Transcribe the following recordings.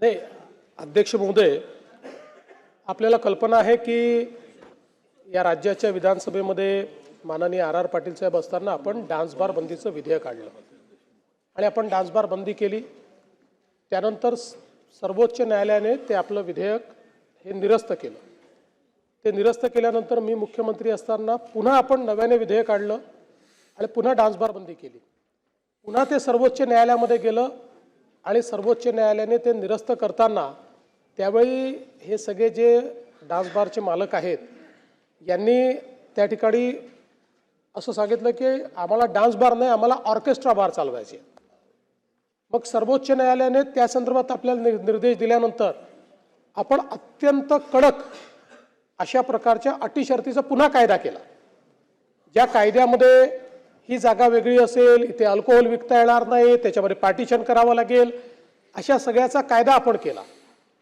नाही, अध्यक्ष महोदय, आपल्याला कल्पना आहे की या राज्याच्या विधानसभेमध्ये माननीय आर पाटील साहेब असताना आपण डान्स बार बंदीचं विधेयक आणलं आणि आपण डान्स बार बंदी केली। त्यानंतर सर्वोच्च न्यायालयाने ते आपलं विधेयक हे निरस्त केलं। ते निरस्त केल्यानंतर मी मुख्यमंत्री असताना पुन्हा आपण नव्याने विधेयक आणलं आणि पुन्हा डान्स बार बंदी केली। पुन्हा ते सर्वोच्च न्यायालयामध्ये गेलं आणि सर्वोच्च न्यायालयाने ते निरस्त करताना त्यावेळी हे सगळे जे डान्स बारचे मालक आहेत यांनी त्या ठिकाणी असं सांगितलं की आम्हाला डान्स बार नाही, आम्हाला ऑर्केस्ट्रा बार चालवायचे। मग सर्वोच्च न्यायालयाने त्या संदर्भात आपल्याला निर्देश दिल्यानंतर आपण अत्यंत कडक अशा प्रकारच्या अटी शर्तीचा पुन्हा कायदा केला, ज्या कायद्यामध्ये ही जागा वेगळी असेल, इथे अल्कोहोल विकता येणार नाही, त्याच्यामध्ये पार्टिशन करावं लागेल, अशा सगळ्याचा कायदा आपण केला।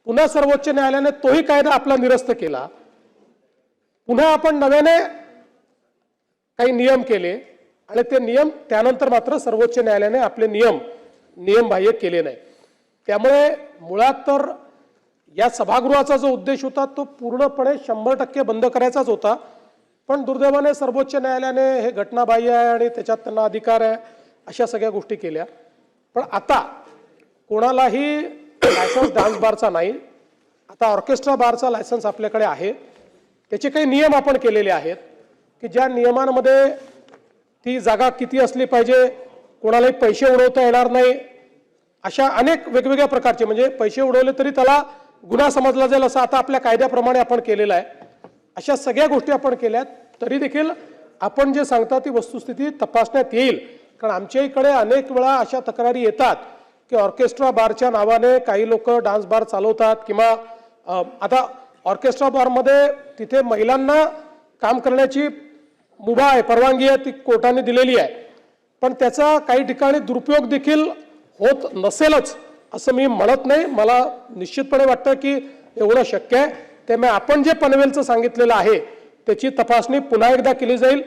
पुन्हा सर्वोच्च न्यायालयाने तोही कायदा आपला निरस्त केला। पुन्हा आपण नव्याने काही नियम केले आणि ते नियम त्यानंतर मात्र सर्वोच्च न्यायालयाने आपले नियम बाह्य केले नाही। त्यामुळे मुळात तर या सभागृहाचा जो उद्देश होता तो पूर्णपणे 100% बंद करायचाच होता, पण दुर्दैवाने सर्वोच्च न्यायालयाने हे घटनाबाह्य आहे आणि त्याच्यात त्यांना अधिकार आहे अशा सगळ्या गोष्टी केल्या। पण आता कोणालाही लायसन्स डान्स बारचा नाही, आता ऑर्केस्ट्रा बारचा लायसन्स आपल्याकडे आहे। त्याचे काही नियम आपण केलेले आहेत की ज्या नियमांमध्ये ती जागा किती असली पाहिजे, कोणालाही पैसे उडवता येणार नाही, अशा अनेक वेगवेगळ्या प्रकारचे, म्हणजे पैसे उडवले तरी त्याला गुन्हा समजला जाईल असं आता आपल्या कायद्याप्रमाणे आपण केलेलं आहे। अशा सगळ्या गोष्टी आपण केल्यात, तरी देखील आपण जे सांगता ती वस्तुस्थिती तपासण्यात येईल। कारण आमच्या इकडे अनेक वेळा अशा तक्रारी येतात की ऑर्केस्ट्रा बारच्या नावाने काही लोक डान्स बार चालवतात, किंवा आता ऑर्केस्ट्रा बारमध्ये तिथे महिलांना काम करण्याची मुभा आहे, परवानगी आहे, ती कोर्टाने दिलेली आहे, पण त्याचा काही ठिकाणी दुरुपयोग देखील होत नसेलच असं मी म्हणत नाही। मला निश्चितपणे वाटतं की एवढं शक्य आहे। त्यामुळे आपण जे पनवेलचं सांगितलेलं आहे त्याची तपासणी पुन्हा एकदा केली जाईल।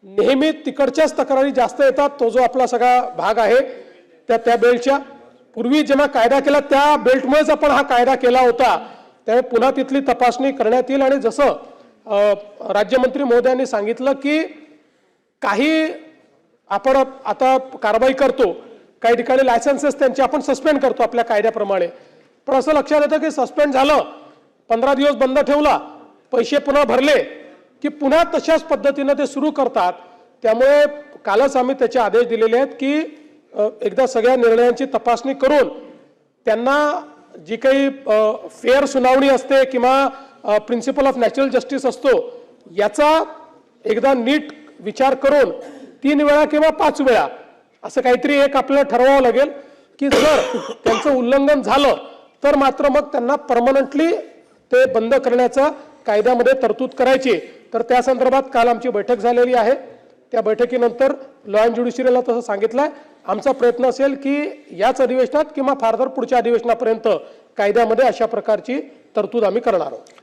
नेहमी तिकडच्याच तक्रारी जास्त येतात, तो जो आपला सगळा भाग आहे त्या बेल्टच्या, पूर्वी जेव्हा कायदा केला त्या बेल्टमुळेच आपण हा कायदा केला होता, त्यामुळे पुन्हा तिथली तपासणी करण्यात येईल। आणि जसं राज्यमंत्री महोदयांनी सांगितलं की काही आपण आता कारवाई करतो, काही ठिकाणी लायसन्सेस त्यांचे आपण सस्पेंड करतो आपल्या कायद्याप्रमाणे, पण असं लक्षात येतं की सस्पेंड झालं, 15 दिवस बंद ठेवला, पैसे पुन्हा भरले की पुन्हा तशाच पद्धतीने ते सुरू करतात। त्यामुळे कालच आम्ही त्याचे आदेश दिलेले आहेत की एकदा सगळ्या निर्णयांची तपासणी करून त्यांना जी काही फेअर सुनावणी असते किंवा प्रिन्सिपल ऑफ नॅचरल जस्टिस असतो याचा एकदा नीट विचार करून 3 वेळा किंवा 5 वेळा असं काहीतरी एक आपल्याला ठरवावं लागेल की जर त्यांचं उल्लंघन झालं तर मात्र मग त्यांना परमनंटली ते बंद करण्याचा कायद्यामध्ये तरतूद करायची। तर त्या संदर्भात काल आमची बैठक झालेली आहे। त्या बैठकीनंतर लॉ अँड ज्युडिशियरीला तसं सांगितलंय, आमचा प्रयत्न असेल की याच अधिवेशनात किंवा फारदर पुढच्या अधिवेशनापर्यंत कायद्यामध्ये अशा प्रकारची तरतूद आम्ही करणार आहोत।